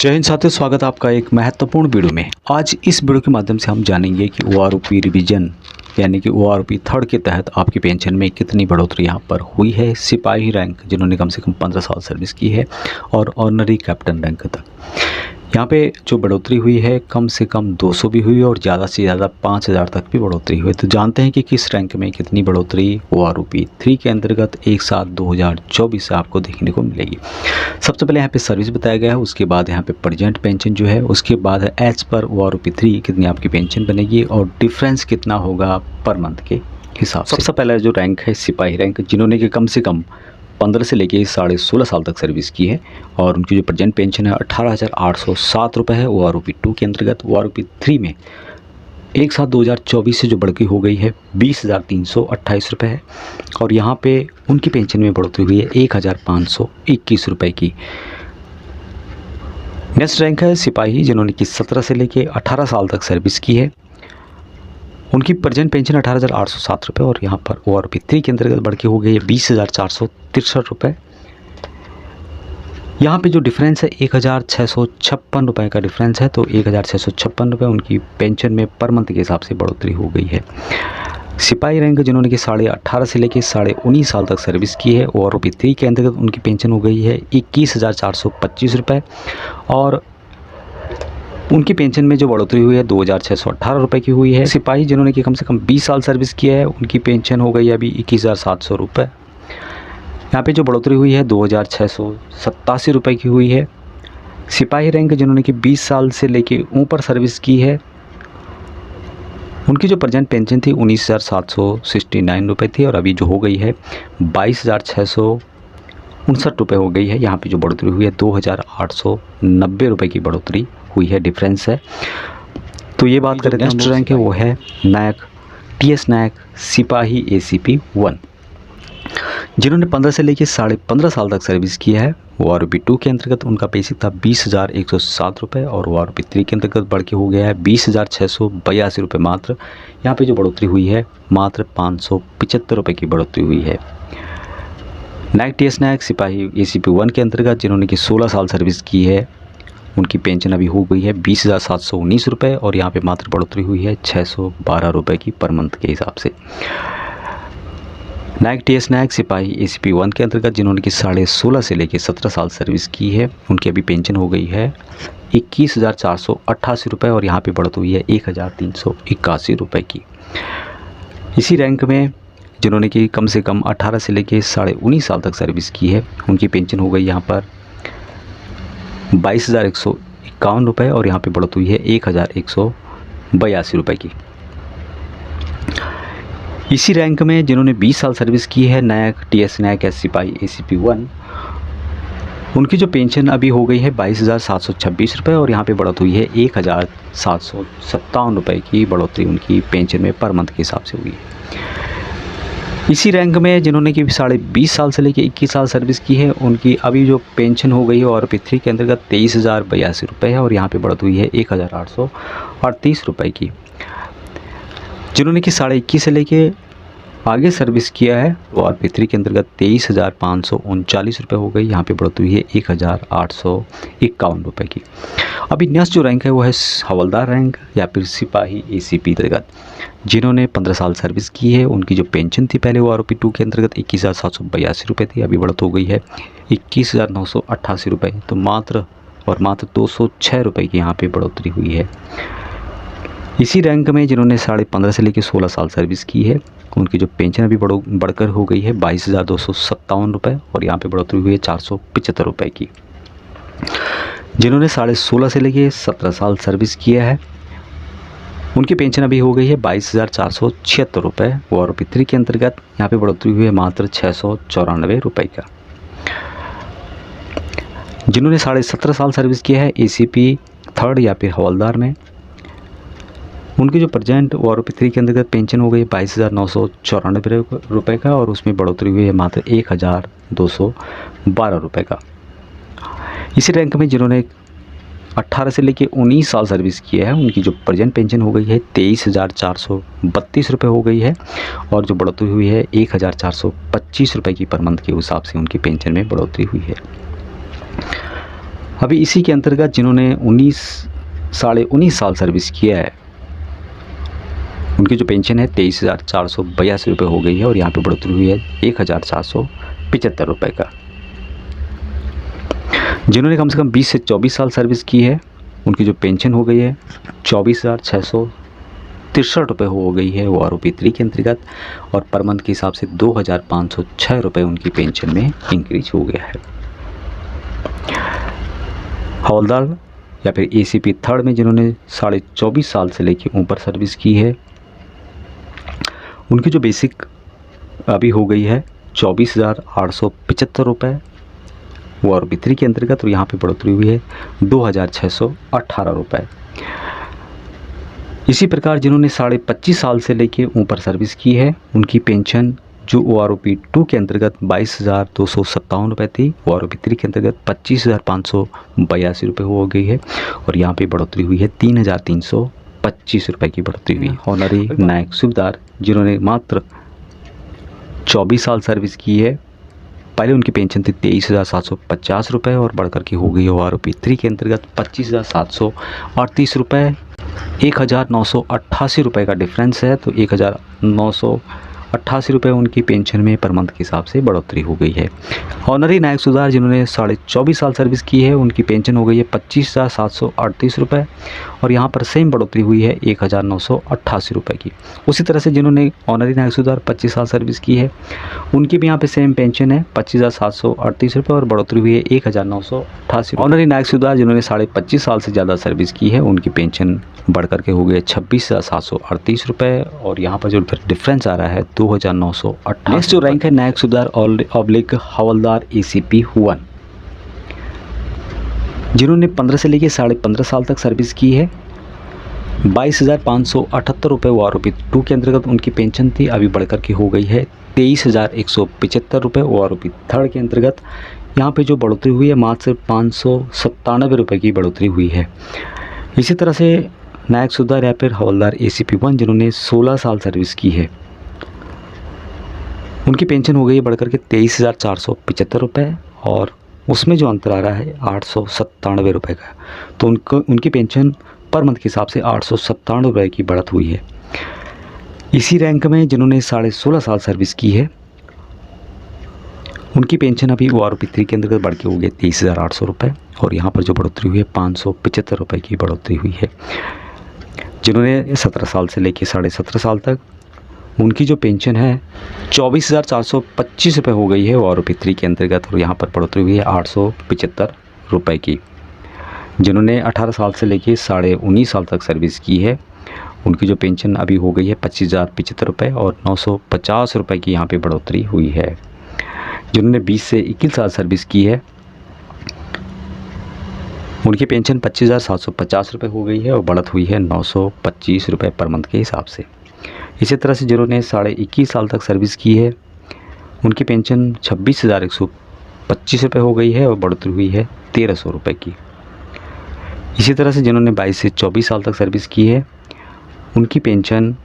जय हिंद साथियों, स्वागत है आपका एक महत्वपूर्ण वीडियो में। आज इस वीडियो के माध्यम से हम जानेंगे कि ओआरओपी रिवीजन यानी कि ओआरओपी थर्ड के तहत आपकी पेंशन में कितनी बढ़ोतरी यहाँ पर हुई है। सिपाही रैंक जिन्होंने कम से कम 15 साल सर्विस की है और ऑनरी कैप्टन रैंक तक यहाँ पे जो बढ़ोतरी हुई है कम से कम 200 भी हुई और ज़्यादा से ज़्यादा 5000 तक भी बढ़ोतरी हुई। तो जानते हैं कि किस रैंक में कितनी बढ़ोतरी ओआरओपी 3 के अंतर्गत 1/7/2024 से आपको देखने को मिलेगी। सबसे पहले यहाँ पे सर्विस बताया गया है, उसके बाद यहाँ पे प्रेजेंट पेंशन जो है, उसके बाद है एज पर ओआरओपी 3 कितनी आपकी पेंशन बनेगी और डिफरेंस कितना होगा पर मंथ के हिसाब से। सबसे पहला जो रैंक है सिपाही रैंक, जिन्होंने कि कम से कम 15 से लेके 16.5 साल तक सर्विस की है और उनकी जो प्रेजेंट पेंशन है 18,807 रुपये है। ओआरओपी 2 के अंतर्गत ओआरओपी 3 में 1/7/2024 से जो बढ़ती हो गई है 20,328 रुपये है और यहाँ पे उनकी पेंशन में बढ़ोतरी हुई है 1,521 रुपये की। नेक्स्ट रैंक है सिपाही, जिन्होंने कि 17 से लेके 18 साल तक सर्विस की है। उनकी प्रेजेंट पेंशन 18,807 रुपये और यहाँ पर ओआरओपी 3 के अंतर्गत बढ़ के हो गई है 20,463 रुपये। यहाँ पे जो डिफरेंस है 1,656 रुपये का डिफरेंस है, तो 1,656 रुपये उनकी पेंशन में पर मंथ के हिसाब से बढ़ोतरी हो गई है। सिपाही रैंक, जिन्होंने कि 18.5 से लेके 19.5 साल तक सर्विस की है, ओआरओपी 3 के अंतर्गत उनकी पेंशन हो गई है 21,425 रुपये और उनकी पेंशन में जो बढ़ोतरी हुई है 2,618 रुपये की हुई है। सिपाही जिन्होंने कि कम से कम 20 साल सर्विस किया है, उनकी पेंशन हो गई है अभी 21,700 रुपये। यहाँ पे जो बढ़ोतरी हुई है 2,687 रुपये की हुई है। सिपाही रैंक, जिन्होंने कि 20 साल से लेके ऊपर सर्विस की है, उनकी जो प्रेजेंट पेंशन थी 19,769 रुपये थी और अभी जो हो गई है 22,659 रुपये हो गई है। यहाँ पे जो बढ़ोतरी हुई है 2,890 रुपये की बढ़ोतरी हुई है, डिफरेंस है। तो ये बात करें नेक्स्ट रैंक है वो है नायक टीएस नायक सिपाही एसीपी 1, जिन्होंने 15 से लेकर 15.5 साल तक सर्विस किया है। ओआरओपी 2 के अंतर्गत उनका बेसिक था 20,107 रुपये और ओआरओपी 3 के अंतर्गत बढ़ के हो गया है 20,682 रुपये मात्र। यहाँ पे जो बढ़ोतरी हुई है मात्र 575 रुपये की बढ़ोतरी हुई है। नायक टीएस नायक सिपाही एसीपी 1 के अंतर्गत, जिन्होंने कि 16 साल सर्विस की है, उनकी पेंशन अभी हो गई है 20,719 रुपये और यहाँ पे मात्र बढ़ोतरी हुई है 612 रुपये की पर मंथ के हिसाब से। नायक टीएस नायक सिपाही एसीपी 1 के अंतर्गत, जिन्होंने कि 16.5 से लेकर 17 साल सर्विस की है, उनकी अभी पेंशन हो गई है 21,488 रुपये और यहाँ पे बढ़ोतरी हुई है 1,381 रुपये की। इसी रैंक में जिन्होंने कि कम से कम 18 से लेकर 19.5 साल तक सर्विस की है, उनकी पेंशन हो गई यहाँ पर 22,151 रुपये और यहाँ पे बढ़ोतरी हुई है 1,182 रुपये की। इसी रैंक में जिन्होंने 20 साल सर्विस की है, नायक टीएस नायक एस सिपाही एसीपी 1, उनकी जो पेंशन अभी हो गई है 22,726 रुपये और यहाँ पे बढ़ोतरी हुई है 1,757 रुपये की बढ़ोतरी उनकी पेंशन में पर मंथ के हिसाब से हुई है। इसी रैंक में जिन्होंने कि 20.5 साल से लेकर 21 साल सर्विस की है, उनकी अभी जो पेंशन हो गई है ओआरओपी 3 के अंतर्गत 23,082 रुपये है और यहाँ पे बढ़ोतरी हुई है 1,838 रुपये की। जिन्होंने कि 21.5 से लेके आगे सर्विस किया है, ओआरओपी 3 के अंतर्गत 23,539 रुपये हो गई, यहाँ पे बढ़ोतरी हुई है 1,851 रुपये की। अभी नेक्स्ट जो रैंक है वो है हवलदार रैंक या फिर सिपाही एसीपी अंतर्गत, जिन्होंने 15 साल सर्विस की है, उनकी जो पेंशन थी पहले ओआरओपी 2 के अंतर्गत 21,782 रुपये थी, अभी बढ़त हो गई है 21,988 रुपये। तो मात्र 206 रुपये की यहाँ पे बढ़ोतरी हुई है। इसी रैंक में जिन्होंने 15.5 से लेकर 16 साल सर्विस की है, उनकी जो पेंशन अभी बढ़कर हो गई है 22,257 रुपये और यहाँ पे बढ़ोतरी हुई है 475 रुपये की। जिन्होंने 16.5 से लेकर 17 साल सर्विस किया है, उनकी पेंशन अभी हो गई है 22,476 रुपये ओआरओपी 3 के अंतर्गत, यहाँ पे बढ़ोतरी हुई है मात्र 694 रुपये का। जिन्होंने 17.5 साल सर्विस किया है एसीपी 3 या फिर हवलदार में, उनकी जो प्रेजेंट ओआरओपी 3 के अंतर्गत पेंशन हो गई 22,994 रुपये का और उसमें बढ़ोतरी हुई है मात्र 1,212 रुपये का। इसी रैंक में जिन्होंने 18 से लेकर 19 साल सर्विस किया है, उनकी जो प्रेजेंट पेंशन हो गई है 23,432 रुपये हो गई है और जो बढ़ोतरी हुई है 1,425 रुपये की पर मंथ के हिसाब से उनकी पेंशन में बढ़ोतरी हुई है। अभी इसी के अंतर्गत जिन्होंने 19 साल सर्विस किया है उनकी जो पेंशन है 23,482 रुपये हो गई है और यहाँ पे बढ़ोतरी हुई है 1,475 रुपये का। जिन्होंने कम से कम 20 से 24 साल सर्विस की है उनकी जो पेंशन हो गई है 24,663 रुपये हो गई है वो आरोपी 3 के अंतर्गत, और पर मंथ के हिसाब से 2,506 रुपये उनकी पेंशन में इंक्रीज हो गया है। हवलदार या फिर ACP थर्ड में जिन्होंने 24.5 साल से लेकर ऊपर सर्विस की है उनकी जो बेसिक अभी हो गई है 24,875 रुपये वो आरोपी 3 के अंतर्गत, और यहाँ पे बढ़ोतरी हुई है 2,618 रुपये। इसी प्रकार जिन्होंने 25.5 साल से लेके ऊपर सर्विस की है उनकी पेंशन जो OROP 2 के अंतर्गत 22,257 रुपये थी वो आरोपी 3 के अंतर्गत 25,582 रुपये हो गई है, और यहाँ पे बढ़ोतरी हुई है 3,325 रुपये की बढ़ोतरी हुई। ऑनरी नायक सूबेदार जिन्होंने मात्र 24 साल सर्विस की है, पहले उनकी पेंशन थी 23,750 रुपये और बढ़कर के हो गई है OROP 3 के अंतर्गत 25,738 रुपये। 1,988 रुपये का डिफरेंस है, तो 1,988 रुपये उनकी पेंशन में पर मंथ के हिसाब से बढ़ोतरी हो गई है। ऑनरी नायक सूबेदार जिन्होंने 24.5 साल सर्विस की है उनकी पेंशन हो गई है 25,738 रुपये, और यहाँ पर सेम बढ़ोतरी हुई है 1,988 रुपये की। उसी तरह से जिन्होंने ऑनरी नायक सूबेदार 25 साल सर्विस की है उनकी भी यहाँ पे सेम पेंशन है 25,738 रुपये और बढ़ोतरी हुई है 1,988। ऑनरी नायक सूबेदार जिन्होंने 25.5 साल से ज़्यादा सर्विस की है उनकी पेंशन बढ़कर के हो गई है 26,738 रुपये, और यहाँ पर जो डिफरेंस आ रहा है 2,988। नेक्स्ट जो रैंक है नायक सूबेदार ऑब्लिक हवलदार ACP 1 जिन्होंने 15 से लेकर 15.5 साल तक सर्विस की है 22,578 रुपये वो आरोपी 2 के अंतर्गत उनकी पेंशन थी, अभी बढ़कर के हो गई है 23,175 रुपये वो आरोपी 3 के अंतर्गत। यहाँ पे जो बढ़ोतरी हुई है मात्र 597 रुपये की बढ़ोतरी हुई है। इसी तरह से नायक सूबेदार या फिर हवलदार ACP 1 जिन्होंने 16 साल सर्विस की है उनकी पेंशन हो गई है बढ़कर के 23,475 रुपये, और उसमें जो अंतर आ रहा है 897 रुपये का, तो उनकी पेंशन पर मंथ के हिसाब से 897 रुपये की बढ़त हुई है। इसी रैंक में जिन्होंने 16.5 साल सर्विस की है उनकी पेंशन अभी OROP 3 के अंतर्गत बढ़ के हो गई 23,800 रुपये, और यहाँ पर जो बढ़ोतरी हुई है 575 रुपये की बढ़ोतरी हुई है। जिन्होंने 17 साल से लेकर 17.5 साल तक उनकी जो पेंशन है 24,425 रुपये हो गई है OROP 3 के अंतर्गत, और यहाँ पर बढ़ोतरी हुई है 875 रुपये की। जिन्होंने 18 साल से लेकर 19.5 साल तक सर्विस की है उनकी जो पेंशन अभी हो गई है 25,075 रुपये और 950 रुपये की यहाँ पे बढ़ोतरी हुई है। जिन्होंने 20 से 21 साल सर्विस की है उनकी पेंशन 25,750 रुपये हो गई है और बढ़त हुई है 925 रुपये पर मंथ के हिसाब से। इसी तरह से जिन्होंने 21.5 साल तक सर्विस की है उनकी पेंशन 26,125 रुपये हो गई है और बढ़ोतरी हुई है 1,300 रुपये की। इसी तरह से जिन्होंने 22 से 24 साल तक सर्विस की है उनकी पेंशन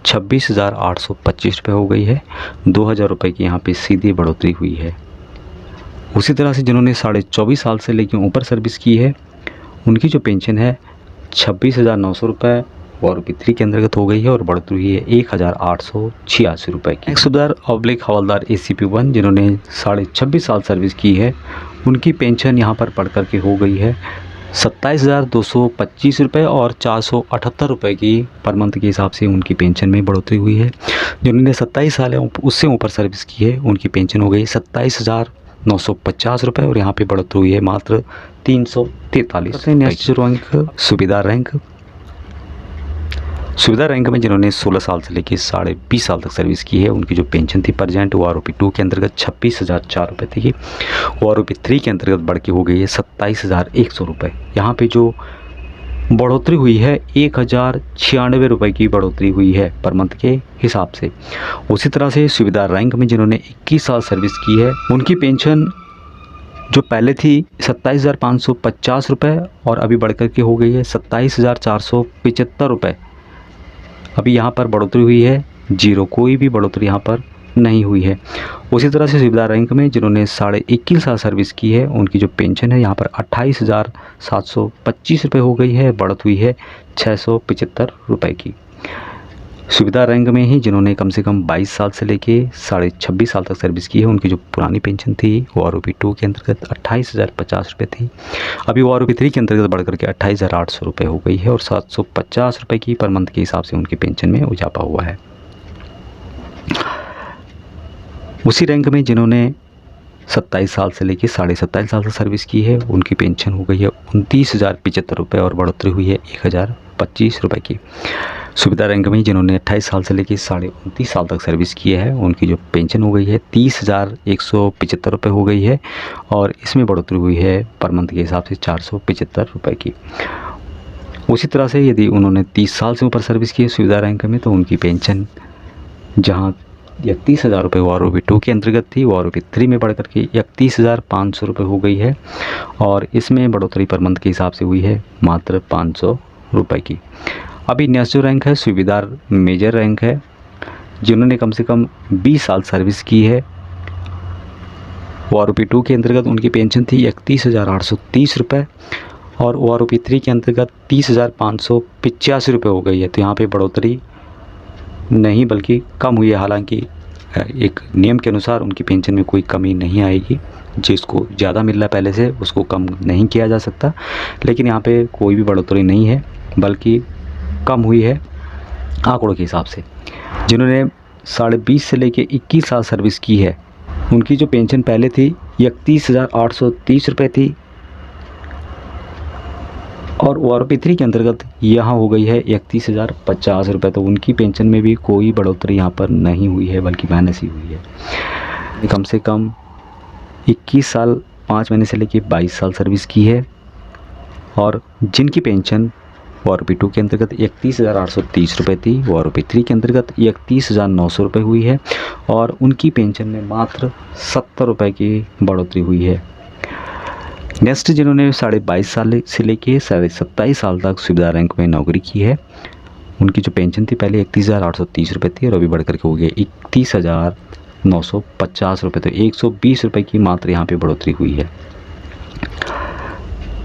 26,825 रुपये हो गई है, 2,000 रुपये की यहाँ पे सीधी बढ़ोतरी हुई है। उसी तरह से जिन्होंने 24.5 साल से लेकर ऊपर सर्विस की है उनकी जो पेंशन है 26,900 रुपये OROP 3 के अंतर्गत हो गई है और बढ़ोतरी हुई है 1,886 रुपये की। सूबेदार ऑब्लिक हवलदार ACP 1 जिन्होंने 26.5 साल सर्विस की है उनकी पेंशन यहाँ पर बढ़ कर के हो गई है 27,225 रुपये और 478 रुपये की पर मंथ के हिसाब से उनकी पेंशन में बढ़ोतरी हुई है। जिन्होंने 27 साल उससे ऊपर सर्विस की है उनकी पेंशन हो गई 27,950 रुपये और यहाँ पे बढ़ोतरी हुई है मात्र 343। नेक्स्ट रैंक सुविधा रैंक में जिन्होंने 16 साल से लेकर 20.5 साल तक सर्विस की है उनकी जो पेंशन थी प्रेजेंट वो OROP 2 के अंतर्गत 26,004 रुपये थी, OROP 3 के अंतर्गत बढ़ के हो गई है 27,100 रुपये। यहाँ पे जो बढ़ोतरी हुई है 1,096 रुपये की बढ़ोतरी हुई है पर मंथ के हिसाब से। उसी तरह से सुविधा रैंक में जिन्होंने 21 साल सर्विस की है उनकी पेंशन जो पहले थी 27,550 रुपये और अभी बढ़ कर के हो गई है 27,475 रुपये। अभी यहाँ पर बढ़ोतरी हुई है जीरो, कोई भी बढ़ोतरी यहाँ पर नहीं हुई है। उसी तरह से सुविधा रैंक में जिन्होंने 21.5 साल सर्विस की है उनकी जो पेंशन है यहाँ पर 28,725 रुपये हो गई है, बढ़त हुई है 675 रुपये की। सुविधा रैंक में ही जिन्होंने कम से कम 22 साल से लेके 26.5 साल तक सर्विस की है उनकी जो पुरानी पेंशन थी वो आरओपी 2 के अंतर्गत 28,050 रुपये थी, अभी वो आरओपी 3 के अंतर्गत बढ़ करके 28,800 रुपये हो गई है और 750 रुपये की पर मंथ के हिसाब से उनकी पेंशन में इजाफा हुआ है। उसी रैंक में जिन्होंने 27 साल से लेकर 27.5 साल तक सर्विस की है उनकी पेंशन हो गई है 29,075 रुपये और बढ़ोतरी हुई है 1,025 रुपये की। सुविधा रैंक में जिन्होंने 28 साल से लेकर 29.5 साल तक सर्विस किया है उनकी जो पेंशन हो गई है 30,175 रुपये हो गई है और इसमें बढ़ोतरी हुई है पर मंथ के हिसाब से 475 रुपये की। उसी तरह से यदि उन्होंने 30 साल से ऊपर सर्विस की है सुविधा रैंक में तो उनकी पेंशन जहाँ 31,000 रुपये वो आरओपी 2 के अंतर्गत थी वो आरओपी 3 में बढ़ करके 31,500 रुपये हो गई है और इसमें बढ़ोतरी पर मंथ के हिसाब से हुई है मात्र 500 रुपये की। अभी नेक्स्ट जो रैंक है सुविधा मेजर रैंक है, जिन्होंने कम से कम 20 साल सर्विस की है वो आरओपी 2 के अंतर्गत उनकी पेंशन थी 31,830 रुपये और ओ आरओपी 3 के अंतर्गत 30,585 रुपये हो गई है। तो यहाँ पे बढ़ोतरी नहीं बल्कि कम हुई है, हालांकि एक नियम के अनुसार उनकी पेंशन में कोई कमी नहीं आएगी, जिसको ज़्यादा मिल रहा है पहले से उसको कम नहीं किया जा सकता, लेकिन यहाँ पे कोई भी बढ़ोतरी नहीं है बल्कि कम हुई है आंकड़ों के हिसाब से। जिन्होंने 20.5 से लेके 21 साल सर्विस की है उनकी जो पेंशन पहले थी 31,830 रुपये थी और ओ आरओपी 3 के अंतर्गत यहाँ हो गई है 31,050 रुपये। तो उनकी पेंशन में भी कोई बढ़ोतरी यहाँ पर नहीं हुई है बल्कि माइनस ही हुई है। कम से कम 21 साल 5 महीने से लेकर 22 साल सर्विस की है और जिनकी पेंशन ओ आरओपी 2 के अंतर्गत 31,830 रुपये थी वो आरओपी 3 के अंतर्गत 31,900 रुपये हुई है और उनकी पेंशन में मात्र 70 रुपये की बढ़ोतरी हुई है। नेक्स्ट जिन्होंने 22.5 साल से लेके 27 साल तक सुविधा रैंक में नौकरी की है उनकी जो पेंशन थी पहले 31,830 रुपये थी और अभी बढ़ करके हो गया 31,950 रुपये। तो 120 रुपये की मात्र यहाँ पे बढ़ोतरी हुई है।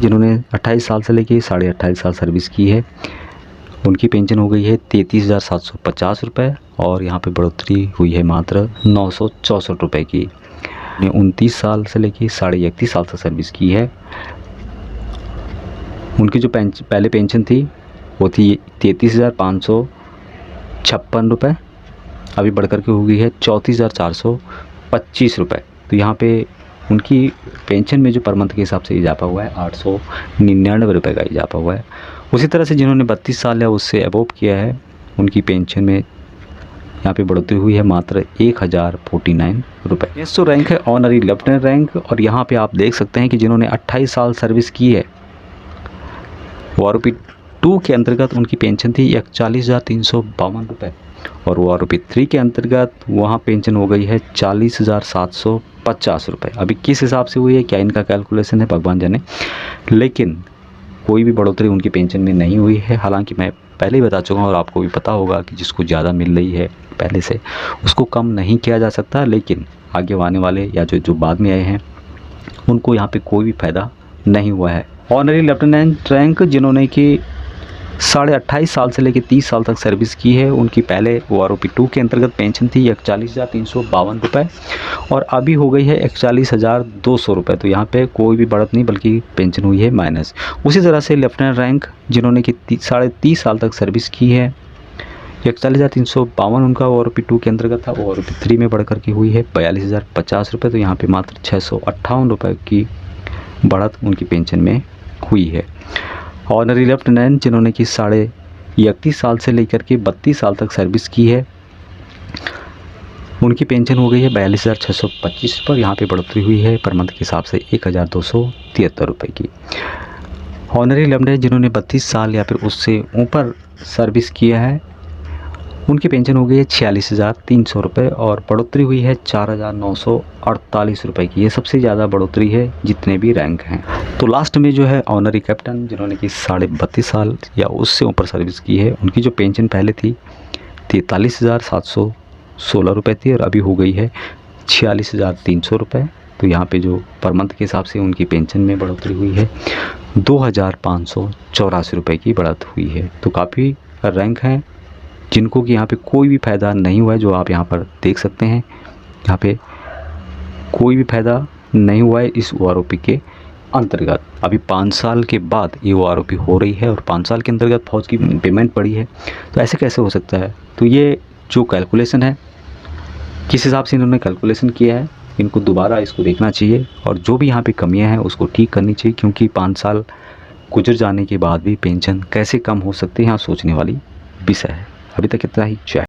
जिन्होंने 28 साल से लेके 28.5 साल सर्विस की है उनकी पेंशन हो गई है 33,750 रुपये और यहाँ पे बढ़ोतरी हुई है मात्र 964 रुपये की। 29 साल से लेके 31.5 साल तक सर्विस की है उनकी जो पहले पेंशन थी वो थी 33,556 रुपये, अभी बढ़ कर के हो गई है 34,425 रुपये। तो यहाँ पे उनकी पेंशन में जो पर मंथ के हिसाब से इजाफा हुआ है 899 रुपये का इजाफा हुआ है। उसी तरह से जिन्होंने 32 साल या उससे अबोव किया है उनकी पेंशन में यहाँ पे बढ़ोतरी हुई है मात्र 1,049 रुपये। नेक्स्ट जो रैंक है ऑनरी लेफ्टिनेंट रैंक और यहाँ पे आप देख सकते हैं कि जिन्होंने 28 साल सर्विस की है वो आरओपी 2 के अंतर्गत उनकी पेंशन थी 41,352 रुपये और वो आरओपी 3 के अंतर्गत वहाँ पेंशन हो गई है 40,750 रुपये। अभी किस हिसाब से हुई है क्या इनका कैलकुलेशन है भगवान जाने, लेकिन कोई भी बढ़ोतरी उनकी पेंशन में नहीं हुई है। हालांकि मैं पहले ही बता चुका हूँ और आपको भी पता होगा कि जिसको ज़्यादा मिल रही है पहले से उसको कम नहीं किया जा सकता, लेकिन आगे आने वाले या जो बाद में आए हैं उनको यहाँ पे कोई भी फ़ायदा नहीं हुआ है। ऑनरी लेफ्टिनेंट रैंक जिन्होंने कि 28.5 साल से लेकर 30 साल तक सर्विस की है उनकी पहले वो आरओपी 2 के अंतर्गत पेंशन थी 41,352 रुपये और अभी हो गई है 41,200 रुपये। तो यहाँ पे कोई भी बढ़त नहीं बल्कि पेंशन हुई है माइनस। उसी तरह से लेफ्टिनेंट रैंक जिन्होंने कि 30 साल तक सर्विस की है 41,352 उनका ओ आरओपी 2 के अंतर्गत था, वो आरओपी 3 में बढ़ करके हुई है 42,050 रुपये। तो यहाँ पर मात्र 658 रुपये की बढ़त उनकी पेंशन में हुई है। ऑनरी लेफ्टिनेंट जिन्होंने कि 31 साल से लेकर के 32 साल तक सर्विस की है उनकी पेंशन हो गई है 42,625 पर, यहाँ पे बढ़ोतरी हुई है पर मंथ के हिसाब से 1,273 रुपये की। ऑनरी लेफ्टिनेंट जिन्होंने 32 साल या फिर उससे ऊपर सर्विस किया है उनकी पेंशन हो गई है 46,300 रुपये और बढ़ोतरी हुई है 4,948 रुपये की। ये सबसे ज़्यादा बढ़ोतरी है जितने भी रैंक हैं। तो लास्ट में जो है ऑनरी कैप्टन जिन्होंने कि 32.5 साल या उससे ऊपर सर्विस की है उनकी जो पेंशन पहले थी 43,700 16 रुपये थी और अभी हो गई है 46,300 रुपये। तो यहाँ पे जो पर मंथ के हिसाब से उनकी पेंशन में बढ़ोतरी हुई है, 2,584 रुपये की बढ़त हुई है। तो काफ़ी रैंक हैं जिनको कि यहाँ पे कोई भी फ़ायदा नहीं हुआ है, जो आप यहाँ पर देख सकते हैं। यहाँ पे कोई भी फ़ायदा नहीं हुआ है इस OROP के अंतर्गत। अभी 5 साल के बाद ये OROP हो रही है और 5 साल के अंतर्गत फौज की पेमेंट बढ़ी है। तो ऐसे कैसे हो सकता है? तो ये जो कैलकुलेशन है, किस हिसाब से इन्होंने कैलकुलेशन किया है, इनको दोबारा इसको देखना चाहिए और जो भी यहाँ पे कमियां हैं उसको ठीक करनी चाहिए, क्योंकि 5 साल गुजर जाने के बाद भी पेंशन कैसे कम हो सकती है, यहाँ सोचने वाली विषय है। अभी तक इतना ही। जय।